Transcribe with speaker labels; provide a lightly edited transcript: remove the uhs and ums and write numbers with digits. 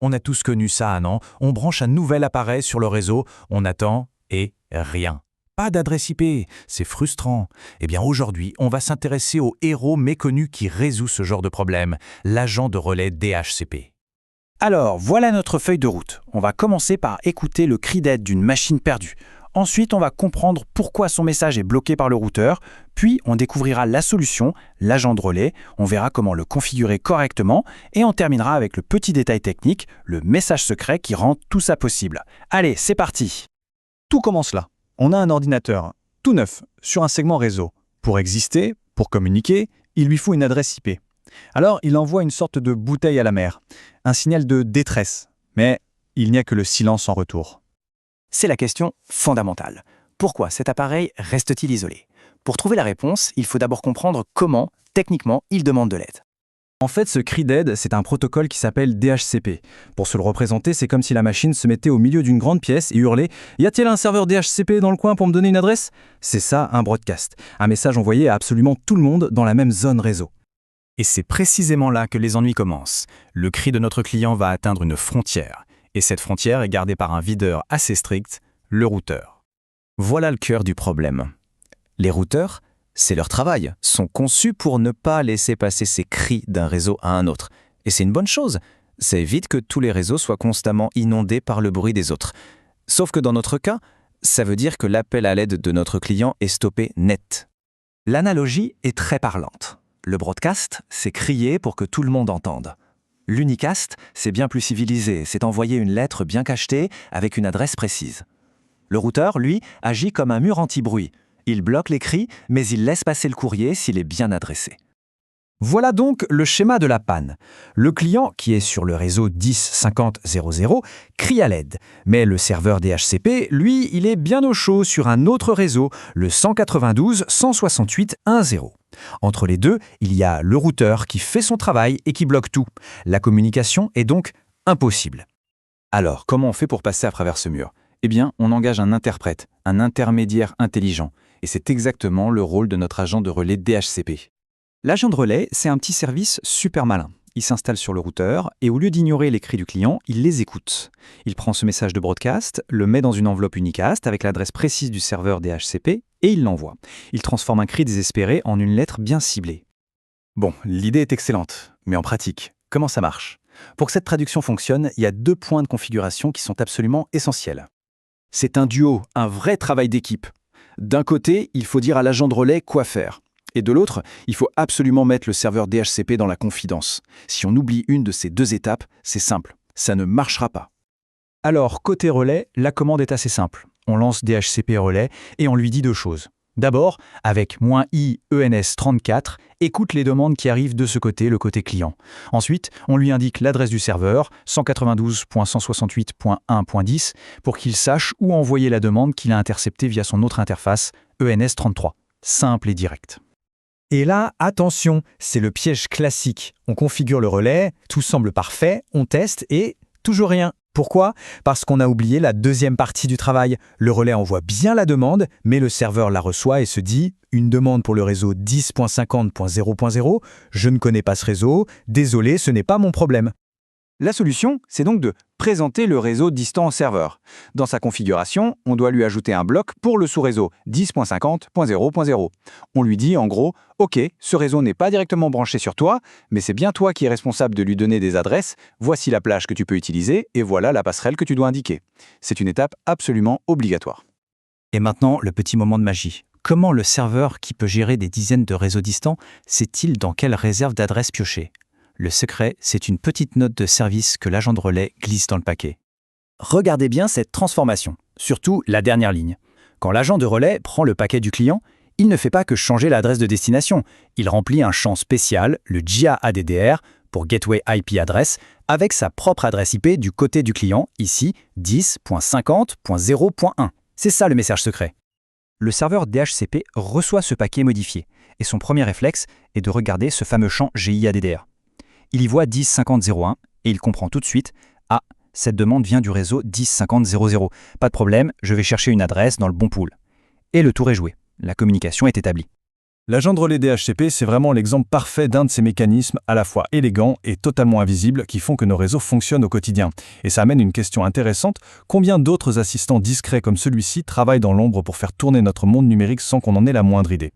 Speaker 1: On a tous connu ça, non? On branche un nouvel appareil sur le réseau, on attend et rien. Pas d'adresse IP, c'est frustrant. Eh bien aujourd'hui, on va s'intéresser au héros méconnu qui résout ce genre de problème, l'agent de relais DHCP.
Speaker 2: Alors, voilà notre feuille de route. On va commencer par écouter le cri d'aide d'une machine perdue. Ensuite, on va comprendre pourquoi son message est bloqué par le routeur. Puis, on découvrira la solution, l'agent de relais. On verra comment le configurer correctement. Et on terminera avec le petit détail technique, le message secret qui rend tout ça possible. Allez, c'est parti!
Speaker 3: Tout commence là. On a un ordinateur, tout neuf, sur un segment réseau. Pour exister, pour communiquer, il lui faut une adresse IP. Alors, il envoie une sorte de bouteille à la mer, un signal de détresse. Mais il n'y a que le silence en retour.
Speaker 2: C'est la question fondamentale. Pourquoi cet appareil reste-t-il isolé? Pour trouver la réponse, il faut d'abord comprendre comment, techniquement, il demande de l'aide.
Speaker 3: En fait, ce cri d'aide, c'est un protocole qui s'appelle DHCP. Pour se le représenter, c'est comme si la machine se mettait au milieu d'une grande pièce et hurlait « Y a-t-il un serveur DHCP dans le coin pour me donner une adresse ?» C'est ça, un broadcast. Un message envoyé à absolument tout le monde dans la même zone réseau.
Speaker 1: Et c'est précisément là que les ennuis commencent. Le cri de notre client va atteindre une frontière. Et cette frontière est gardée par un videur assez strict, le routeur.
Speaker 4: Voilà le cœur du problème. Les routeurs, c'est leur travail, sont conçus pour ne pas laisser passer ces cris d'un réseau à un autre. Et c'est une bonne chose. Ça évite que tous les réseaux soient constamment inondés par le bruit des autres. Sauf que dans notre cas, ça veut dire que l'appel à l'aide de notre client est stoppé net.
Speaker 5: L'analogie est très parlante. Le broadcast, c'est crier pour que tout le monde entende. L'unicast, c'est bien plus civilisé, c'est envoyer une lettre bien cachetée avec une adresse précise. Le routeur, lui, agit comme un mur anti-bruit. Il bloque les cris, mais il laisse passer le courrier s'il est bien adressé.
Speaker 3: Voilà donc le schéma de la panne. Le client, qui est sur le réseau 10.50.00, crie à l'aide. Mais le serveur DHCP, lui, il est bien au chaud sur un autre réseau, le 192.168.1.0. Entre les deux, il y a le routeur qui fait son travail et qui bloque tout. La communication est donc impossible.
Speaker 2: Alors, comment on fait pour passer à travers ce mur? Eh bien, on engage un interprète, un intermédiaire intelligent. Et c'est exactement le rôle de notre agent de relais DHCP.
Speaker 3: L'agent de relais, c'est un petit service super malin. Il s'installe sur le routeur et au lieu d'ignorer les cris du client, il les écoute. Il prend ce message de broadcast, le met dans une enveloppe unicast avec l'adresse précise du serveur DHCP et il l'envoie. Il transforme un cri désespéré en une lettre bien ciblée.
Speaker 2: Bon, l'idée est excellente, mais en pratique, comment ça marche? Pour que cette traduction fonctionne, il y a 2 points de configuration qui sont absolument essentiels. C'est un duo, un vrai travail d'équipe. D'un côté, il faut dire à l'agent de relais quoi faire. Et de l'autre, il faut absolument mettre le serveur DHCP dans la confidence. Si on oublie une de ces 2 étapes, c'est simple, ça ne marchera pas.
Speaker 3: Alors, côté relais, la commande est assez simple. On lance DHCP relais et on lui dit 2 choses. D'abord, avec -i ENS34, écoute les demandes qui arrivent de ce côté, le côté client. Ensuite, on lui indique l'adresse du serveur, 192.168.1.10, pour qu'il sache où envoyer la demande qu'il a interceptée via son autre interface, ENS33. Simple et direct. Et là, attention, c'est le piège classique. On configure le relais, tout semble parfait, on teste et toujours rien. Pourquoi? Parce qu'on a oublié la deuxième partie du travail. Le relais envoie bien la demande, mais le serveur la reçoit et se dit « Une demande pour le réseau 10.50.0.0, je ne connais pas ce réseau, désolé, ce n'est pas mon problème ».
Speaker 2: La solution, c'est donc de présenter le réseau distant au serveur. Dans sa configuration, on doit lui ajouter un bloc pour le sous-réseau 10.50.0.0. On lui dit en gros « Ok, ce réseau n'est pas directement branché sur toi, mais c'est bien toi qui es responsable de lui donner des adresses, voici la plage que tu peux utiliser et voilà la passerelle que tu dois indiquer ». C'est une étape absolument obligatoire.
Speaker 4: Et maintenant, le petit moment de magie. Comment le serveur qui peut gérer des dizaines de réseaux distants sait-il dans quelle réserve d'adresses piocher? Le secret, c'est une petite note de service que l'agent de relais glisse dans le paquet.
Speaker 2: Regardez bien cette transformation, surtout la dernière ligne. Quand l'agent de relais prend le paquet du client, il ne fait pas que changer l'adresse de destination. Il remplit un champ spécial, le GA-ADDR, pour Gateway IP Address, avec sa propre adresse IP du côté du client, ici 10.50.0.1. C'est ça le message secret.
Speaker 3: Le serveur DHCP reçoit ce paquet modifié, et son premier réflexe est de regarder ce fameux champ GIADDR. Il y voit 10.50.0.1 et il comprend tout de suite « Ah, cette demande vient du réseau 10.50.0.0. Pas de problème, je vais chercher une adresse dans le bon pool. » Et le tour est joué. La communication est établie.
Speaker 6: L'agent de relais DHCP, c'est vraiment l'exemple parfait d'un de ces mécanismes à la fois élégants et totalement invisibles qui font que nos réseaux fonctionnent au quotidien. Et ça amène une question intéressante. Combien d'autres assistants discrets comme celui-ci travaillent dans l'ombre pour faire tourner notre monde numérique sans qu'on en ait la moindre idée ?